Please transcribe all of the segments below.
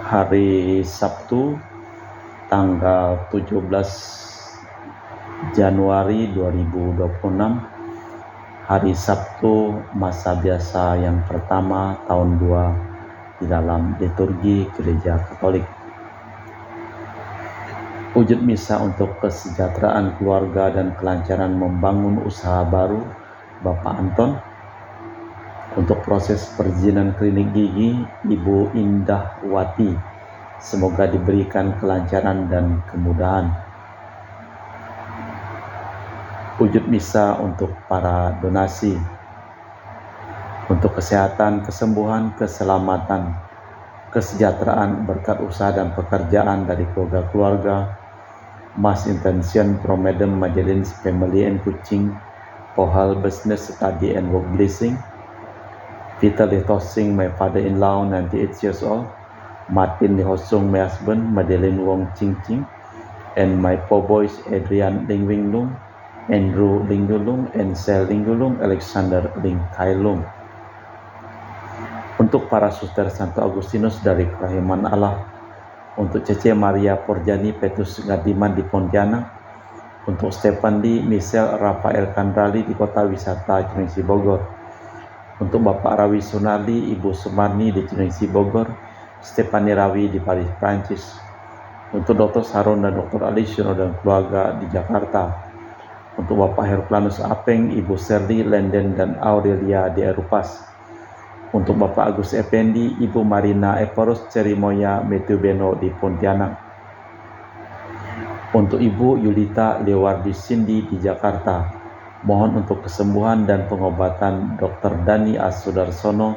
hari Sabtu tanggal 17 Januari 2026, hari Sabtu masa biasa yang pertama tahun 2 di dalam liturgi Gereja Katolik. Wujud misa untuk kesejahteraan keluarga dan kelancaran membangun usaha baru Bapak Anton. Untuk proses perizinan klinik gigi Ibu Indah Wati, semoga diberikan kelancaran dan kemudahan. Wujud misa untuk para donasi, untuk kesehatan, kesembuhan, keselamatan, kesejahteraan, berkat usaha dan pekerjaan dari keluarga-keluarga Mass Intention from Madam Madeline's Family and Kuching, Pohal Business Study and Work Blessing, Peter Lihosing, my father-in-law, 98 years old, Martin Lihosung, my husband, Madeline Wong Ching Ching, and my four boys, Adrian Ling Wing Lung, Andrew Ling Lung, and Sel Ling Lung, Alexander Ling Kai Lung. Untuk para suster Santo Agustinus dari Kerahiman Allah, untuk Cece Maria Porjani Petrus Gadiman di Pontianak, untuk Stefan Lee, Michelle Rafael Kandrali di Kota Wisata Cilengsi Bogor, untuk Bapak Rawi Sunardi, Ibu Sumarni di Cilengsi Bogor, Stefani Rawi di Paris, Prancis, untuk Dr. Saron dan Dr. Alisyono dan keluarga di Jakarta, untuk Bapak Herculanus Apeng, Ibu Serli, Lenden dan Aurelia di Erupas, untuk Bapak Agus Effendi, Ibu Marina Eporus Cerimoya Matthew Beno di Pontianak, untuk Ibu Yulita Lewardi Cindy di Jakarta. Mohon untuk kesembuhan dan pengobatan Dr. Dani Asudarsono,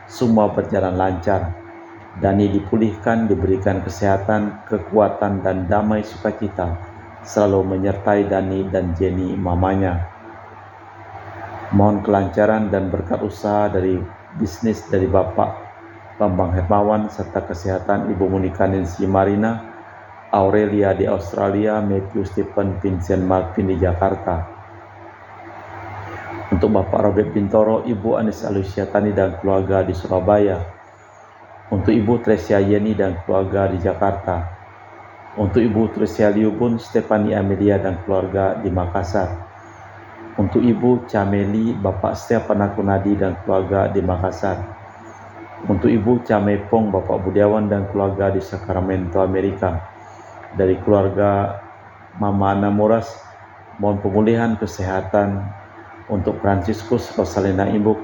semua berjalan lancar. Dani dipulihkan, diberikan kesehatan, kekuatan dan damai sukacita selalu menyertai Dani dan Jenny mamanya. Mohon kelancaran dan berkat usaha dari bisnis dari Bapak Bambang Hermawan serta kesehatan Ibu Monika Nancy Marina, Aurelia di Australia, Matthew Stephen Vincent Martin di Jakarta. Untuk Bapak Robert Bintoro, Ibu Anis Alusia Tani dan keluarga di Surabaya. Untuk Ibu Tresia Yeni dan keluarga di Jakarta. Untuk Ibu Tresia Liubun, Stefani Amelia dan keluarga di Makassar. Untuk Ibu Cameli, Bapak Stefan Akunadi dan keluarga di Makassar. Untuk Ibu Camepong, Bapak Budiawan dan keluarga di Sacramento, Amerika. Dari keluarga Mama Ana Moras, mohon pemulihan kesehatan untuk Franciscus Rosalina Imbuk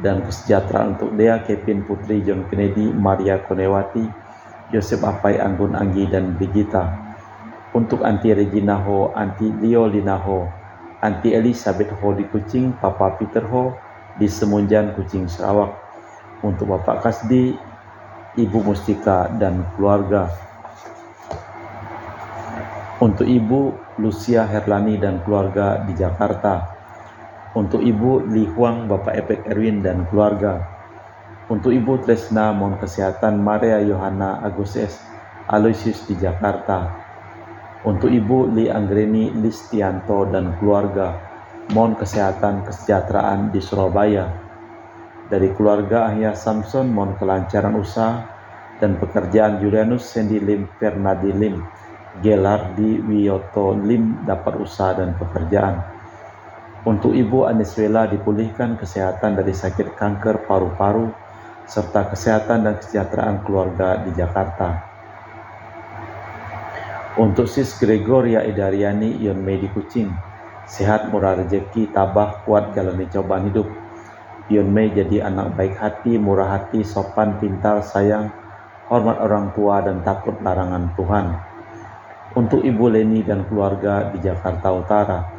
dan kesejahteraan untuk Dea Kevin Putri, John Kennedy, Maria Konewati, Yosef Apai Anggun Anggi dan Brigita. Untuk Anti Regina Ho, Anti Leo Lina Ho, Anti Elizabeth Ho di Kucing, Papa Peter Ho di Semunjan Kucing Sarawak. Untuk Bapak Kasdi, Ibu Mustika dan keluarga. Untuk Ibu Lucia Herlani dan keluarga di Jakarta. Untuk Ibu Li Huang, Bapak Epek Erwin dan keluarga. Untuk Ibu Tresna, mohon kesehatan Maria Yohana Agustus Aloysius di Jakarta. Untuk Ibu Li Anggreni Listianto dan keluarga, mohon kesehatan kesejahteraan di Surabaya. Dari keluarga Ahya Samson, mohon kelancaran usaha dan pekerjaan Julianus Sandy Lim, Fernadi Lim, Gelardi Wiyoto Lim dapat usaha dan pekerjaan. Untuk Ibu Aniswela dipulihkan kesehatan dari sakit kanker paru-paru serta kesehatan dan kesejahteraan keluarga di Jakarta. Untuk Sis Gregoria Idariani Yon Mei di Kucing, sehat murah rezeki, tabah kuat jalani cobaan hidup. Yon Mei jadi anak baik hati, murah hati, sopan, pintar, sayang, hormat orang tua dan takut larangan Tuhan. Untuk Ibu Leni dan keluarga di Jakarta Utara.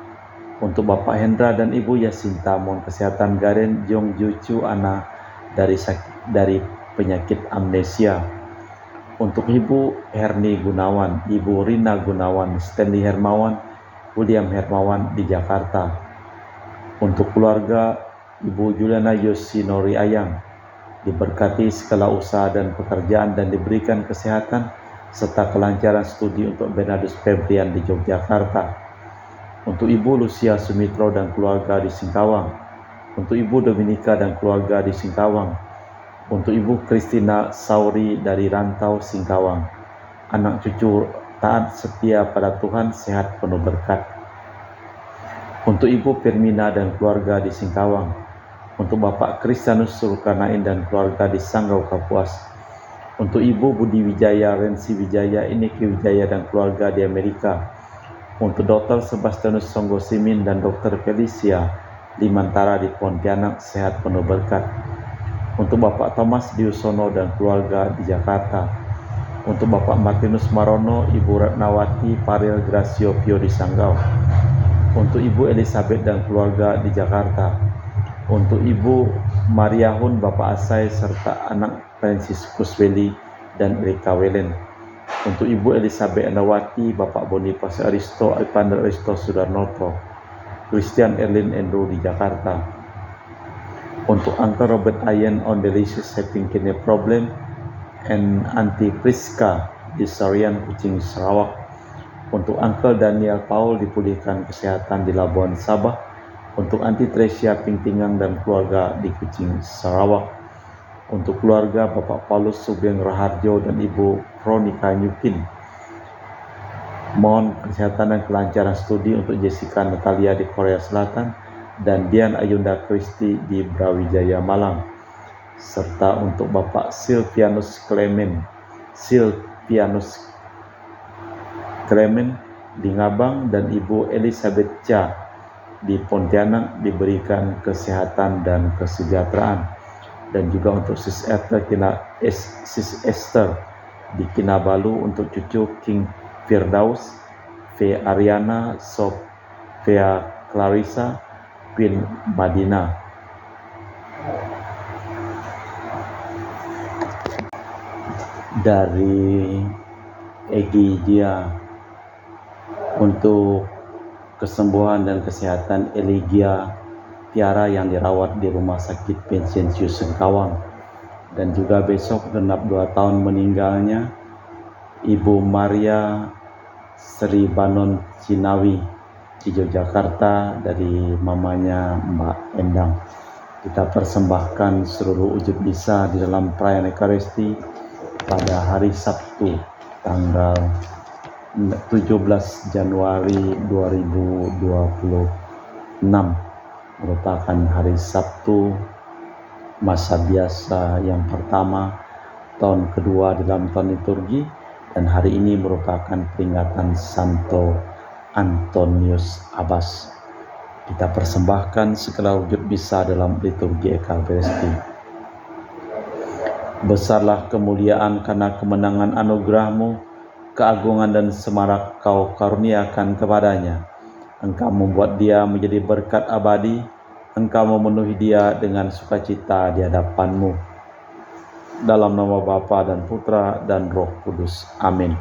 Untuk Bapak Hendra dan Ibu Yasinta, mohon kesehatan Garen Jong Jucu Ana dari penyakit amnesia. Untuk Ibu Herni Gunawan, Ibu Rina Gunawan, Stanley Hermawan, William Hermawan di Jakarta. Untuk keluarga Ibu Juliana Yosinori Ayang, diberkati segala usaha dan pekerjaan dan diberikan kesehatan serta kelancaran studi untuk Bernardus Febrian di Yogyakarta. Untuk Ibu Lucia Sumitro dan keluarga di Singkawang. Untuk Ibu Dominika dan keluarga di Singkawang. Untuk Ibu Kristina Sauri dari Rantau Singkawang, anak cucu taat setia pada Tuhan, sehat penuh berkat. Untuk Ibu Firmina dan keluarga di Singkawang, untuk Bapak Kristianus Sulkarnain dan keluarga di Sanggau Kapuas, untuk Ibu Budi Wijaya, Rensi Wijaya, Ineki Wijaya dan keluarga di Amerika, untuk Dr. Sebastianus Songgo Simin dan Dr. Felicia Limantara di Pontianak, sehat penuh berkat. Untuk Bapak Thomas Diusono dan keluarga di Jakarta, untuk Bapak Martinus Marono, Ibu Ratnawati Paril Gracio Pio di Sanggau, untuk Ibu Elizabeth dan keluarga di Jakarta, untuk Ibu Maria Hun, Bapak Asai serta anak Franciscus Weli dan Erika Welen, untuk Ibu Elizabeth Anawati, Bapak Boniface Aristo, Alexander Aristo Sudarnoto, Christian Erlin Andrew di Jakarta, untuk Uncle Robert Ayen on Delicious Having Kidney Problem and Auntie Priska di Sarian Kucing Sarawak, untuk Uncle Daniel Paul dipulihkan kesehatan di Labuan Sabah, untuk Auntie Tresia Pingtingang dan keluarga di Kucing Sarawak, untuk keluarga Bapak Paulus Sugeng Raharjo dan Ibu Veronica Nyukin. Mohon kesehatan dan kelancaran studi untuk Jessica Natalia di Korea Selatan dan Dian Ayunda Kristi di Brawijaya Malang, serta untuk Bapak Silvianus Clement di Ngabang dan Ibu Elizabeth Cha di Pontianak diberikan kesehatan dan kesejahteraan, dan juga untuk Sis Esther di Kinabalu, untuk cucu King Firdaus, V. Ariana, Sophia Clarissa, Queen Madina. Dari Egi Dia, untuk kesembuhan dan kesehatan Eligia Tiara yang dirawat di Rumah Sakit Pensiensius Singkawang, dan juga besok genap 2 tahun meninggalnya Ibu Maria Sri Banon Cinawi di Yogyakarta dari mamanya Mbak Endang. Kita persembahkan seluruh ujub misa di dalam perayaan Ekaristi pada hari Sabtu tanggal 17 Januari 2026, merupakan hari Sabtu masa biasa yang pertama tahun kedua dalam tahun liturgi, dan hari ini merupakan peringatan Santo Antonius Abbas. Kita persembahkan segala wujud bisa dalam liturgi Ekaristi. Besarlah kemuliaan karena kemenangan anugerah-Mu, keagungan dan semarak Kau karuniakan kepadanya. Engkau membuat dia menjadi berkat abadi, Engkau memenuhi dia dengan sukacita di hadapan-Mu. Dalam nama Bapa dan Putra dan Roh Kudus. Amin.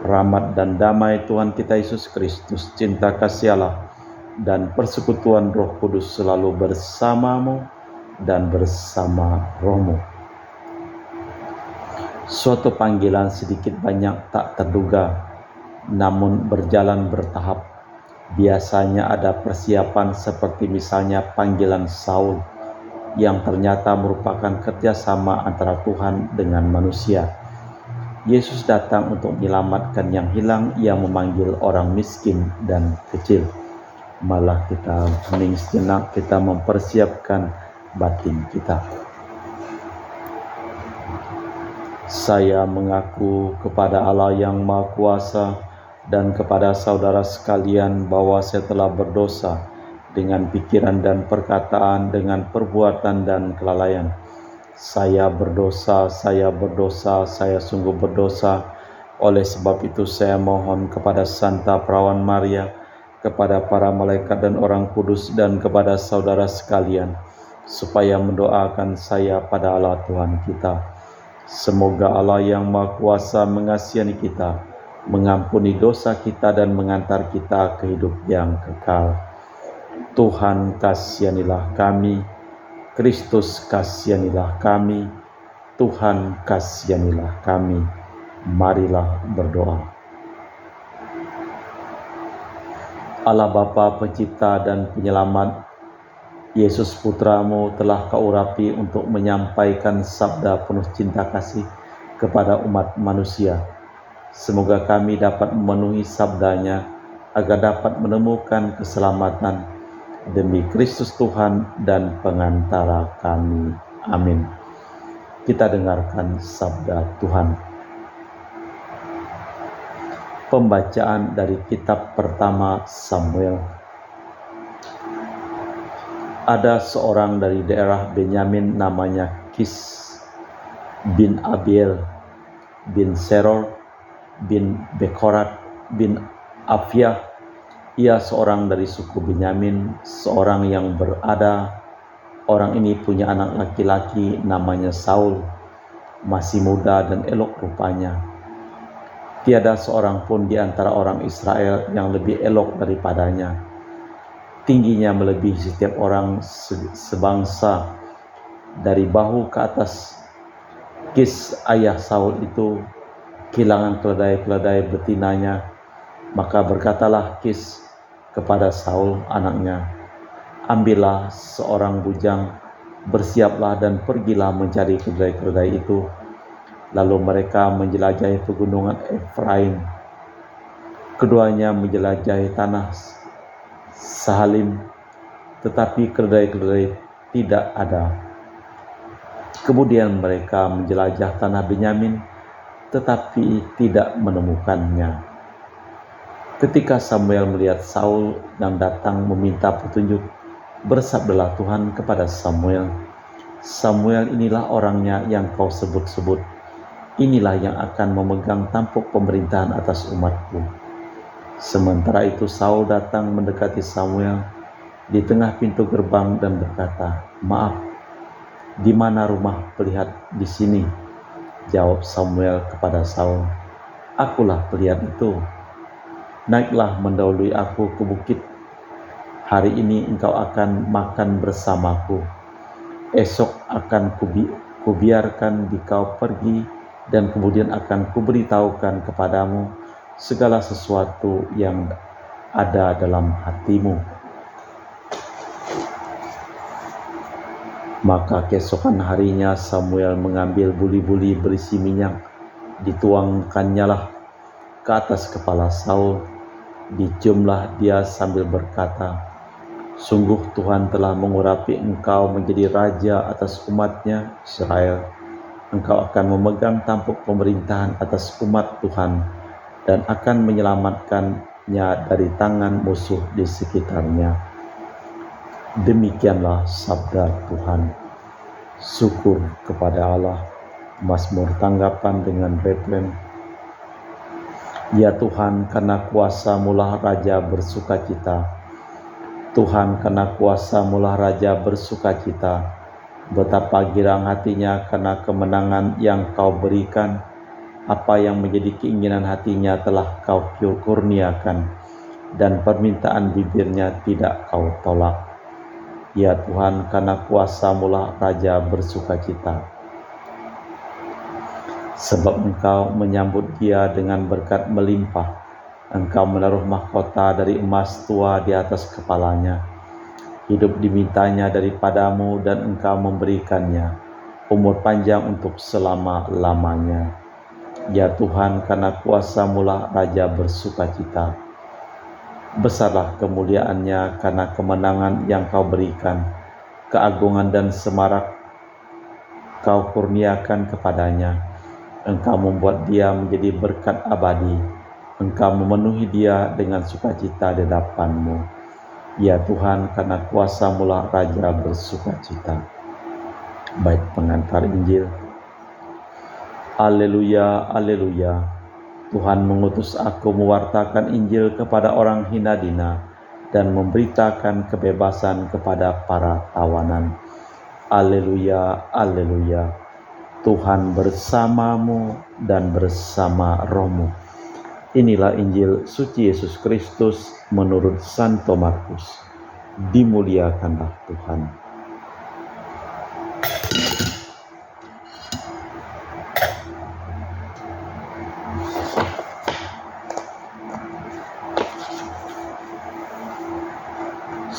Rahmat dan damai Tuhan kita Yesus Kristus, cinta kasih Allah, dan persekutuan Roh Kudus selalu bersamamu dan bersama rohmu. Suatu panggilan sedikit banyak tak terduga, namun berjalan bertahap. Biasanya ada persiapan seperti misalnya panggilan Saul, yang ternyata merupakan kerjasama antara Tuhan dengan manusia. Yesus datang untuk menyelamatkan yang hilang, yang memanggil orang miskin dan kecil. Malah kita hening sejenak, kita mempersiapkan batin kita. Saya mengaku kepada Allah yang Maha Kuasa dan kepada saudara sekalian bahwa saya telah berdosa dengan pikiran dan perkataan, dengan perbuatan dan kelalaian. Saya berdosa, saya sungguh berdosa. Oleh sebab itu saya mohon kepada Santa Perawan Maria, kepada para malaikat dan orang kudus, dan kepada saudara sekalian, supaya mendoakan saya pada Allah Tuhan kita. Semoga Allah yang Maha Kuasa mengasihi kita, mengampuni dosa kita, dan mengantar kita ke hidup yang kekal. Tuhan kasihanilah kami, Kristus kasihanilah kami, Tuhan kasihanilah kami. Marilah berdoa. Allah Bapa Pencipta dan Penyelamat, Yesus putramu telah kau urapi untuk menyampaikan sabda penuh cinta kasih kepada umat manusia. Semoga kami dapat memenuhi sabdanya agar dapat menemukan keselamatan demi Kristus Tuhan dan pengantara kami. Amin. Kita dengarkan sabda Tuhan. Pembacaan dari kitab pertama Samuel. Ada seorang dari daerah Benyamin namanya Kis bin Abiel bin Seror bin Bekorat bin Afyah. Ia seorang dari suku Benyamin, seorang yang berada. Orang ini punya anak laki-laki namanya Saul, masih muda dan elok rupanya. Tiada seorang pun di antara orang Israel yang lebih elok daripadanya. Tingginya melebihi setiap orang sebangsa. Dari bahu ke atas, Kis ayah Saul itu kehilangan keledai-keledai betinanya. Maka berkatalah Kis kepada Saul anaknya, ambillah seorang bujang, bersiaplah dan pergilah mencari keledai-keledai itu. Lalu mereka menjelajahi pegunungan Efraim. Keduanya menjelajahi tanah Sahalim, tetapi keledai-keledai tidak ada. Kemudian mereka menjelajah tanah Benyamin, tetapi tidak menemukannya. Ketika Samuel melihat Saul yang datang meminta petunjuk, bersabdalah Tuhan kepada Samuel, Samuel, inilah orangnya yang kau sebut-sebut. Inilah yang akan memegang tampuk pemerintahan atas umatku. Sementara itu Saul datang mendekati Samuel di tengah pintu gerbang dan berkata, maaf, di mana rumah pelihat di sini? Jawab Samuel kepada Saul, akulah pelihat itu. Naiklah mendahului aku ke bukit. Hari ini engkau akan makan bersamaku. Esok akan kubiarkan kau pergi, dan kemudian akan kuberitahukan kepadamu segala sesuatu yang ada dalam hatimu. Maka keesokan harinya Samuel mengambil buli-buli berisi minyak, dituangkannyalah ke atas kepala Saul, diciumlah dia sambil berkata, sungguh Tuhan telah mengurapi engkau menjadi raja atas umatnya Israel. Engkau akan memegang tampuk pemerintahan atas umat Tuhan dan akan menyelamatkannya dari tangan musuh di sekitarnya. Demikianlah sabda Tuhan. Syukur kepada Allah. Mazmur tanggapan dengan refren. Ya Tuhan, karena kuasa-Mu lah Raja bersukacita. Tuhan, karena kuasa-Mu lah Raja bersukacita. Betapa girang hatinya karena kemenangan yang kau berikan. Apa yang menjadi keinginan hatinya telah kau kurniakan, dan permintaan bibirnya tidak kau tolak. Ya Tuhan, karena kuasa-Mu lah Raja bersukacita. Sebab Engkau menyambut dia dengan berkat melimpah. Engkau menaruh mahkota dari emas tua di atas kepalanya. Hidup dimintanya daripadamu dan Engkau memberikannya umur panjang untuk selama-lamanya. Ya Tuhan, karena kuasa-Mu lah Raja bersukacita. Besarlah kemuliaannya karena kemenangan yang kau berikan. Keagungan dan semarak kau kurniakan kepadanya. Engkau membuat dia menjadi berkat abadi. Engkau memenuhi dia dengan sukacita di hadapan-Mu. Ya Tuhan, karena kuasa-Mu lah Raja bersukacita. Bait pengantar Injil. Haleluya, haleluya. Tuhan mengutus aku mewartakan Injil kepada orang hina dina dan memberitakan kebebasan kepada para tawanan. Haleluya, haleluya. Tuhan bersamamu dan bersama rohmu. Inilah Injil suci Yesus Kristus menurut Santo Markus. Dimuliakanlah Tuhan.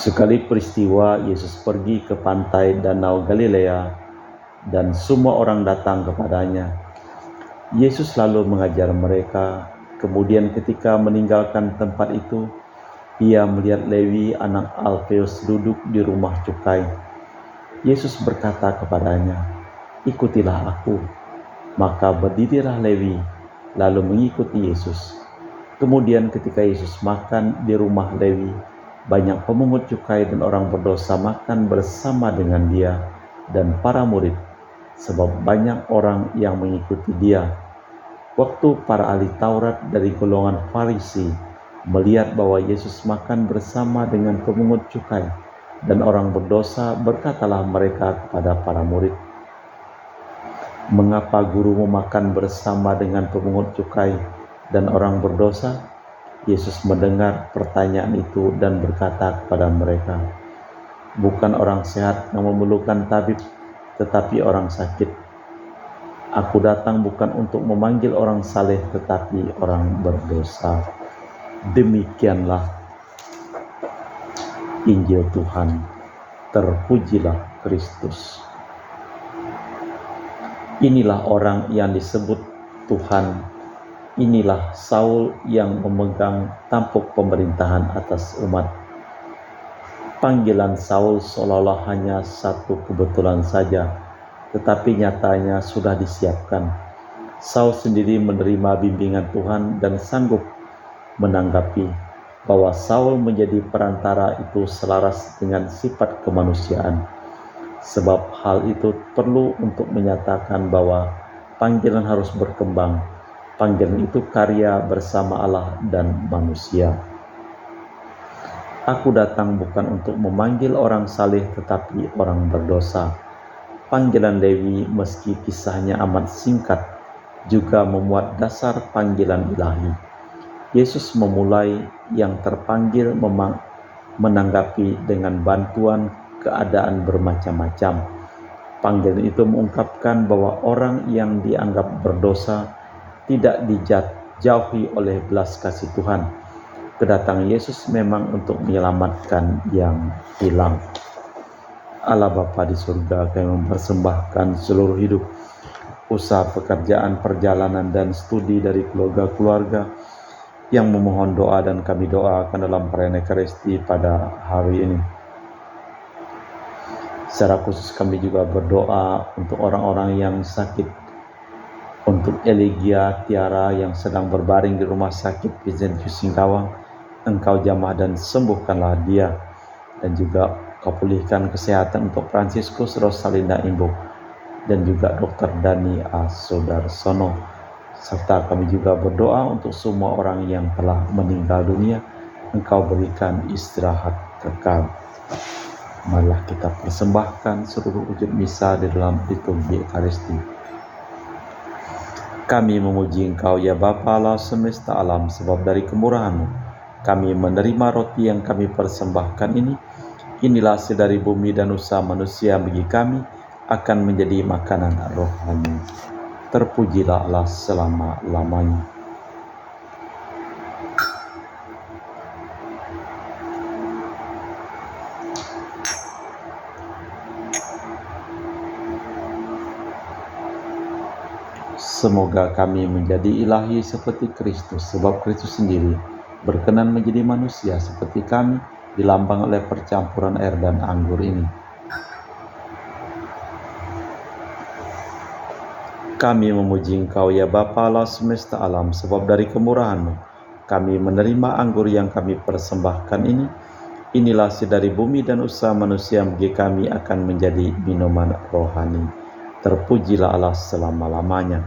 Sekali peristiwa, Yesus pergi ke pantai Danau Galilea dan semua orang datang kepadanya. Yesus lalu mengajar mereka. Kemudian ketika meninggalkan tempat itu, ia melihat Lewi anak Alfeus duduk di rumah cukai. Yesus berkata kepadanya, "Ikutilah aku." Maka berdirilah Lewi, lalu mengikuti Yesus. Kemudian ketika Yesus makan di rumah Lewi, banyak pemungut cukai dan orang berdosa makan bersama dengan dia dan para murid, sebab banyak orang yang mengikuti dia. Waktu para ahli Taurat dari golongan Farisi melihat bahwa Yesus makan bersama dengan pemungut cukai dan orang berdosa, berkatalah mereka kepada para murid, "Mengapa guru makan bersama dengan pemungut cukai dan orang berdosa?" Yesus mendengar pertanyaan itu dan berkata kepada mereka, "Bukan orang sehat yang memerlukan tabib, tetapi orang sakit. Aku datang bukan untuk memanggil orang saleh, tetapi orang berdosa." Demikianlah Injil Tuhan. Terpujilah Kristus. Inilah orang yang disebut Tuhan. Inilah Saul yang memegang tampuk pemerintahan atas umat. Panggilan Saul seolah-olah hanya satu kebetulan saja, tetapi nyatanya sudah disiapkan. Saul sendiri menerima bimbingan Tuhan dan sanggup menanggapi bahwa Saul menjadi perantara itu selaras dengan sifat kemanusiaan. Sebab hal itu perlu untuk menyatakan bahwa panggilan harus berkembang. Panggilan itu karya bersama Allah dan manusia. Aku datang bukan untuk memanggil orang saleh, tetapi orang berdosa. Panggilan Lewi, meski kisahnya amat singkat, juga memuat dasar panggilan ilahi. Yesus memulai yang terpanggil menanggapi dengan bantuan keadaan bermacam-macam. Panggilan itu mengungkapkan bahwa orang yang dianggap berdosa tidak dijauhi oleh belas kasih Tuhan. Kedatangan Yesus memang untuk menyelamatkan yang hilang. Allah Bapa di surga, kami mempersembahkan seluruh hidup, usaha, pekerjaan, perjalanan, dan studi dari keluarga-keluarga yang memohon doa, dan kami doakan dalam perayaan Ekaristi pada hari ini. Secara khusus kami juga berdoa untuk orang-orang yang sakit, untuk Eligia Tiara yang sedang berbaring di rumah sakit Vincent Singkawang. Engkau jamah dan sembuhkanlah dia, dan juga Kau pulihkan kesehatan untuk Franciscus Rosalinda Imbo dan juga Dr. Dani A. Sodarsono. Serta kami juga berdoa untuk semua orang yang telah meninggal dunia. Engkau berikan istirahat kekal. Marilah kita persembahkan seluruh wujud misa di dalam liturgi Ekaristi. Kami memuji Engkau ya Bapa Allah semesta alam, sebab dari kemurahan-Mu kami menerima roti yang kami persembahkan ini. Inilah hasil dari bumi dan usaha manusia bagi kami, akan menjadi makanan rohani. Terpujilah Allah selama-lamanya. Semoga kami menjadi ilahi seperti Kristus, sebab Kristus sendiri berkenan menjadi manusia seperti kami, dilambang oleh percampuran air dan anggur ini. Kami memuji Engkau ya Bapa Allah semesta alam, sebab dari kemurahan-Mu kami menerima anggur yang kami persembahkan ini. Inilah hasil dari bumi dan usaha manusia bagi kami, akan menjadi minuman rohani. Terpujilah Allah selama-lamanya.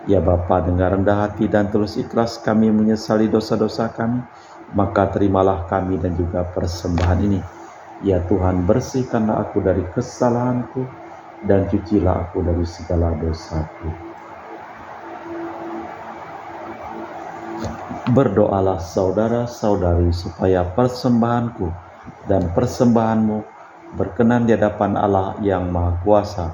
Ya Bapa, dengan rendah hati dan tulus ikhlas kami menyesali dosa-dosa kami, maka terimalah kami dan juga persembahan ini. Ya Tuhan, bersihkanlah aku dari kesalahanku dan cucilah aku dari segala dosaku. Berdoalah saudara-saudari supaya persembahanku dan persembahanmu berkenan di hadapan Allah yang Maha Kuasa.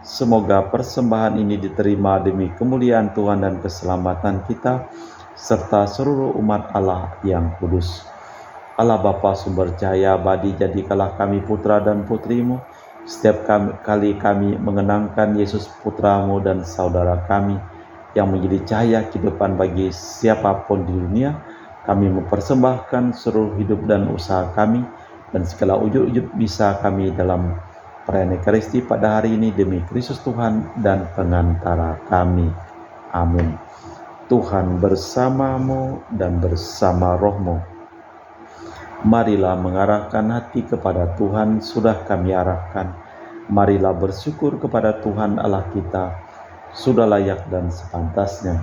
Semoga persembahan ini diterima demi kemuliaan Tuhan dan keselamatan kita, serta seluruh umat Allah yang kudus. Allah Bapa sumber cahaya abadi, jadikanlah kami putra dan putrimu. Setiap kali kami mengenangkan Yesus putramu dan saudara kami yang menjadi cahaya kehidupan bagi siapapun di dunia, kami mempersembahkan seluruh hidup dan usaha kami dan segala ujub-ujub bisa kami dalam perayaan Ekaristi pada hari ini demi Kristus Tuhan dan pengantara kami. Amin. Tuhan bersamamu dan bersama rohmu. Marilah mengarahkan hati kepada Tuhan, sudah kami arahkan. Marilah bersyukur kepada Tuhan Allah kita, sudah layak dan sepantasnya.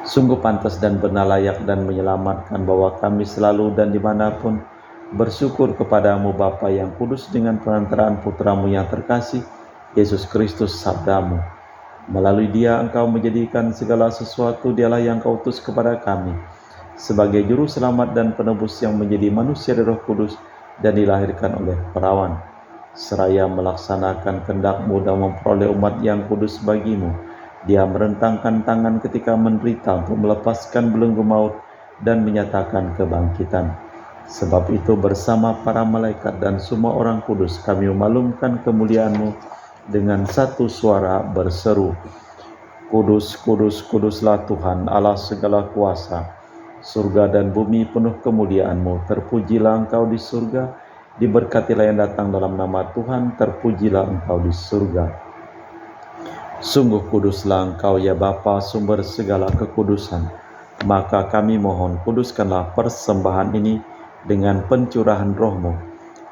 Sungguh pantas dan benar, layak dan menyelamatkan bahwa kami selalu dan dimanapun bersyukur kepadamu Bapa yang kudus dengan perantaraan Putramu yang terkasih, Yesus Kristus sabdamu. Melalui Dia Engkau menjadikan segala sesuatu, Dialah yang Kau utus kepada kami sebagai juru selamat dan penebus yang menjadi manusia dari Roh Kudus dan dilahirkan oleh perawan, seraya melaksanakan kehendak-Mu dan memperoleh umat yang kudus bagimu. Dia merentangkan tangan ketika menderita untuk melepaskan belenggu maut dan menyatakan kebangkitan. Sebab itu bersama para malaikat dan semua orang kudus kami memaklumkan kemuliaan-Mu dengan satu suara berseru, Kudus, kudus, kuduslah Tuhan Allah segala kuasa. Surga dan bumi penuh kemuliaan-Mu. Terpujilah Engkau di surga, diberkatilah yang datang dalam nama Tuhan, terpujilah Engkau di surga. Sungguh kuduslah Engkau ya Bapa, sumber segala kekudusan. Maka kami mohon, kuduskanlah persembahan ini dengan pencurahan Roh-Mu,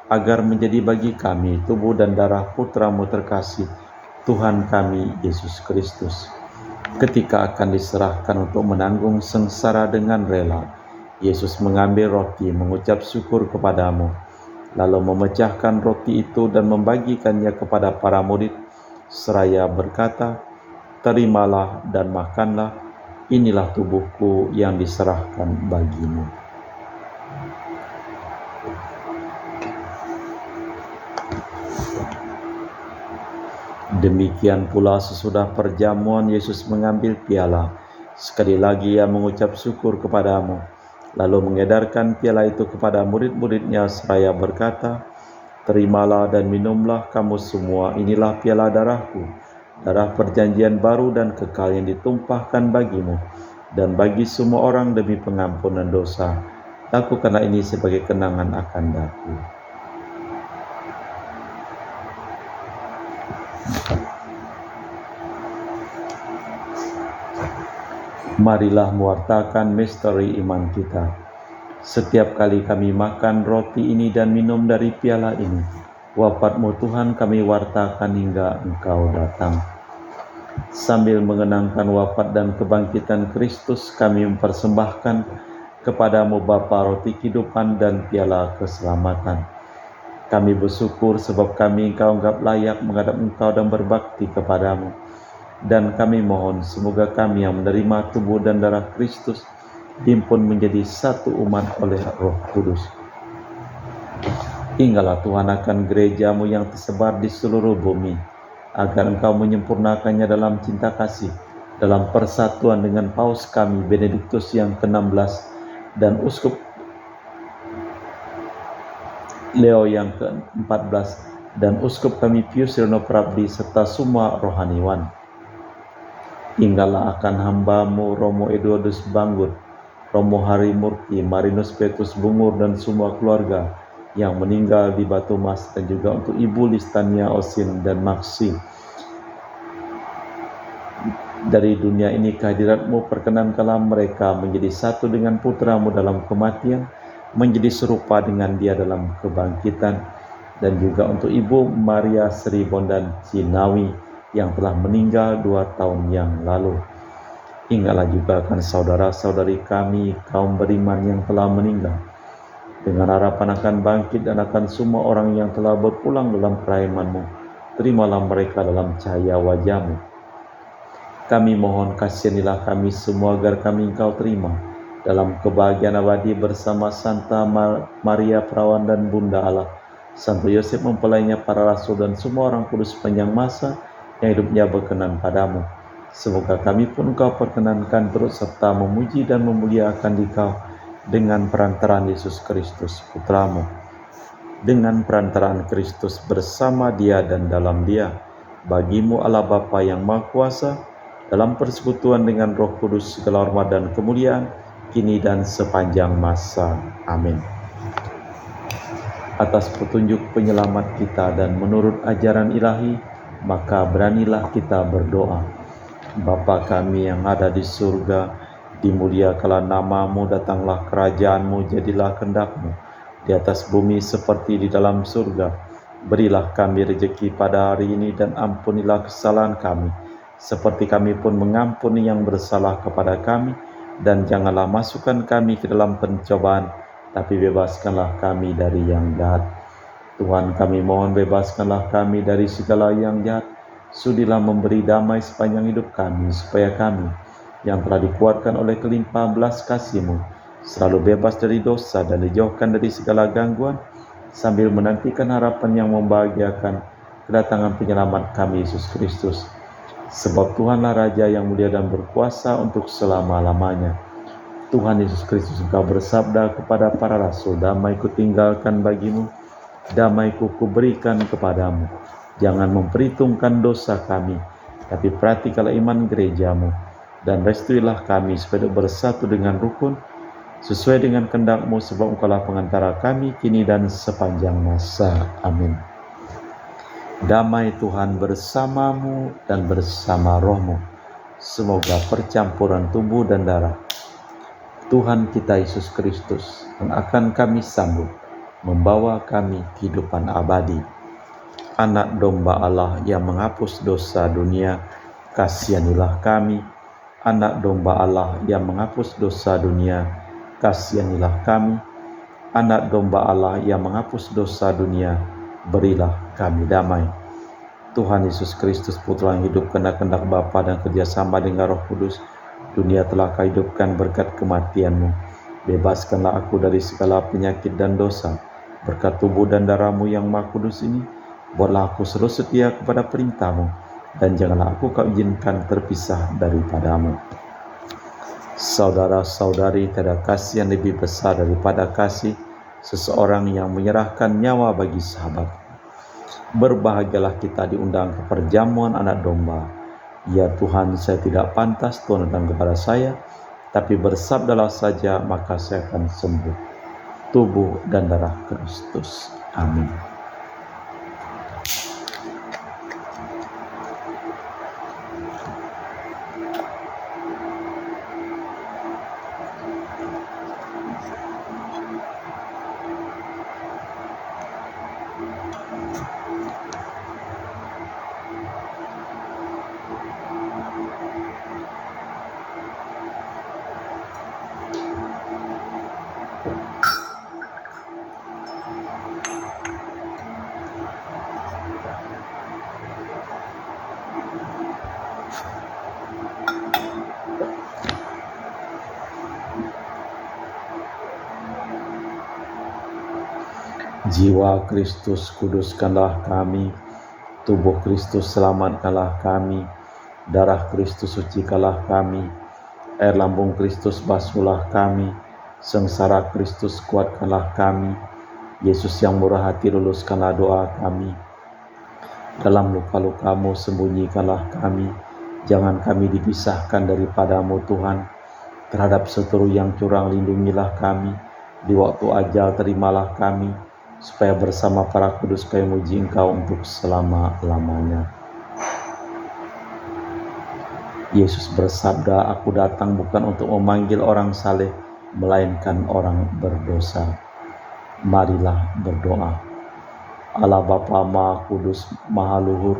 agar menjadi bagi kami tubuh dan darah Putra-Mu terkasih, Tuhan kami Yesus Kristus. Ketika akan diserahkan untuk menanggung sengsara dengan rela, Yesus mengambil roti, mengucap syukur kepadamu, lalu memecahkan roti itu dan membagikannya kepada para murid, seraya berkata, terimalah dan makanlah, inilah tubuhku yang diserahkan bagimu. Demikian pula sesudah perjamuan Yesus mengambil piala. Sekali lagi Ia mengucap syukur kepadamu, lalu mengedarkan piala itu kepada murid-murid-Nya seraya berkata, terimalah dan minumlah kamu semua, inilah piala darahku, darah perjanjian baru dan kekal yang ditumpahkan bagimu dan bagi semua orang demi pengampunan dosa. Lakukanlah ini sebagai kenangan akan Aku. Marilah mewartakan misteri iman kita. Setiap kali kami makan roti ini dan minum dari piala ini, wafat-Mu Tuhan kami wartakan hingga Engkau datang. Sambil mengenangkan wafat dan kebangkitan Kristus, kami mempersembahkan kepadamu Bapa roti kehidupan dan piala keselamatan. Kami bersyukur sebab kami Engkau anggap layak menghadap Engkau dan berbakti kepadamu. Dan kami mohon semoga kami yang menerima tubuh dan darah Kristus dihimpun menjadi satu umat oleh Roh Kudus. Hinggalah Tuhan akan gereja-Mu yang tersebar di seluruh bumi, agar Engkau menyempurnakannya dalam cinta kasih, dalam persatuan dengan Paus kami Benediktus yang ke-16 dan Uskup Leo yang ke-14 dan Uskup kami Pius Reno Prabdi serta semua rohaniwan. Hinggalah akan hamba-Mu Romo Eduardus Banggut, Romo Hari Murti, Marinus Petrus Bungur dan semua keluarga yang meninggal di Batu Mas, dan juga untuk Ibu Listania Osin dan Maksi. Dari dunia ini kehadirat-Mu perkenankanlah mereka menjadi satu dengan Putra-Mu dalam kematian, menjadi serupa dengan Dia dalam kebangkitan, dan juga untuk Ibu Maria Sri Bondan Cinawi yang telah meninggal 2 tahun yang lalu. Hinggalah juga akan saudara-saudari kami kaum beriman yang telah meninggal, dengan harapan akan bangkit dan akan semua orang yang telah berpulang dalam kerahman-Mu. Terimalah mereka dalam cahaya wajah-Mu. Kami mohon kasihanilah kami semua agar kami Engkau terima dalam kebahagiaan abadi bersama Santa Maria Perawan dan Bunda Allah, Santo Yosef mempelainya, para rasul dan semua orang kudus sepanjang masa yang hidupnya berkenan padamu. Semoga kami pun Engkau perkenankan turut serta memuji dan memuliakan Dikau dengan perantaraan Yesus Kristus Putramu, dengan perantaraan Kristus bersama Dia dan dalam Dia, bagimu Allah Bapa yang Maha Kuasa, dalam persekutuan dengan Roh Kudus segala hormat dan kemuliaan, kini dan sepanjang masa. Amin. Atas petunjuk penyelamat kita dan menurut ajaran ilahi, maka beranilah kita berdoa. Bapa kami yang ada di surga, dimuliakanlah namamu, datanglah kerajaanmu, jadilah kehendak-mu di atas bumi seperti di dalam surga. Berilah kami rezeki pada hari ini dan ampunilah kesalahan kami, seperti kami pun mengampuni yang bersalah kepada kami. Dan janganlah masukkan kami ke dalam pencobaan, tapi bebaskanlah kami dari yang jahat. Tuhan, kami mohon bebaskanlah kami dari segala yang jahat. Sudilah memberi damai sepanjang hidup kami, supaya kami yang telah dikuatkan oleh kelimpahan belas kasih-Mu selalu bebas dari dosa dan dijauhkan dari segala gangguan, sambil menantikan harapan yang membahagiakan kedatangan penyelamat kami, Yesus Kristus. Sebab Tuhanlah Raja yang mulia dan berkuasa untuk selama-lamanya. Tuhan Yesus Kristus, Engkau bersabda kepada para rasul, damai-Ku tinggalkan bagimu, damai-Ku kuberikan kepadamu. Jangan memperhitungkan dosa kami, tapi perhatikanlah iman gereja-Mu, dan restuilah kami supaya bersatu dengan rukun, sesuai dengan kehendak-Mu, sebab Engkaulah pengantara kami kini dan sepanjang masa. Amin. Damai Tuhan bersamamu dan bersama rohmu. Semoga percampuran tubuh dan darah Tuhan kita Yesus Kristus yang akan kami sambut, membawa kami kehidupan abadi. Anak domba Allah yang menghapus dosa dunia, kasihanilah kami. Anak domba Allah yang menghapus dosa dunia, kasihanilah kami. Anak domba Allah yang menghapus dosa dunia, berilah kami damai. Tuhan Yesus Kristus, Putra yang hidup karena kehendak Bapa dan kerjasama dengan Roh Kudus, dunia telah Kau hidupkan berkat kematian-Mu. Bebaskanlah aku dari segala penyakit dan dosa, berkat tubuh dan darah-Mu yang Maha Kudus ini. Buatlah aku selalu setia kepada perintah-Mu, dan janganlah aku Kau izinkan terpisah daripada-Mu. Saudara-saudari, tiada kasih yang lebih besar daripada kasih seseorang yang menyerahkan nyawa bagi sahabat. Berbahagialah kita diundang ke perjamuan anak domba. Ya Tuhan, saya tidak pantas Tuhan datang kepada saya, tapi bersabdalah saja, maka saya akan sembuh. Tubuh dan darah Kristus. Amin. Jiwa Kristus kuduskanlah kami, tubuh Kristus selamatkanlah kami, darah Kristus sucikanlah kami, air lambung Kristus basuhlah kami, sengsara Kristus kuatkanlah kami, Yesus yang murah hati luluskanlah doa kami, dalam luka-luka-Mu sembunyikanlah kami, jangan kami dipisahkan daripada-Mu Tuhan, terhadap seteru yang curang lindungilah kami, di waktu ajal terimalah kami, supaya bersama para kudus kami memuji Engkau untuk selama-lamanya. Yesus bersabda, aku datang bukan untuk memanggil orang saleh, melainkan orang berdosa. Marilah berdoa. Allah Bapa Maha Kudus, Maha Luhur,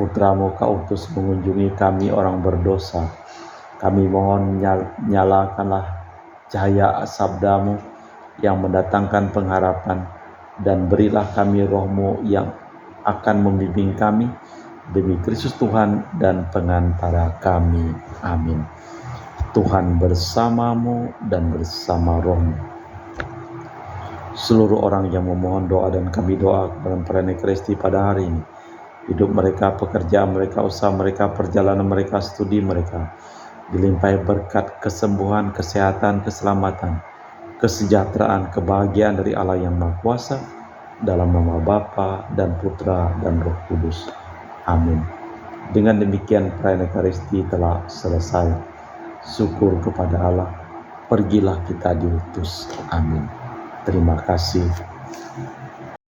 Putra-Mu Kau utus mengunjungi kami orang berdosa. Kami mohon nyalakanlah cahaya sabda-Mu yang mendatangkan pengharapan, dan berilah kami roh-Mu yang akan membimbing kami, demi Kristus Tuhan dan pengantara kami. Amin. Tuhan bersamamu dan bersama roh-Mu. Seluruh orang yang memohon doa dan kami doa kepada Perayaan Ekaristi pada hari ini, hidup mereka, pekerjaan mereka, usaha mereka, perjalanan mereka, studi mereka, dilimpahi berkat kesembuhan, kesehatan, keselamatan, kesejahteraan, kebahagiaan dari Allah yang Maha Kuasa, dalam nama Bapa dan Putra dan Roh Kudus. Amin. Dengan demikian perayaan Ekaristi telah selesai. Syukur kepada Allah. Pergilah kita diutus. Amin. Terima kasih.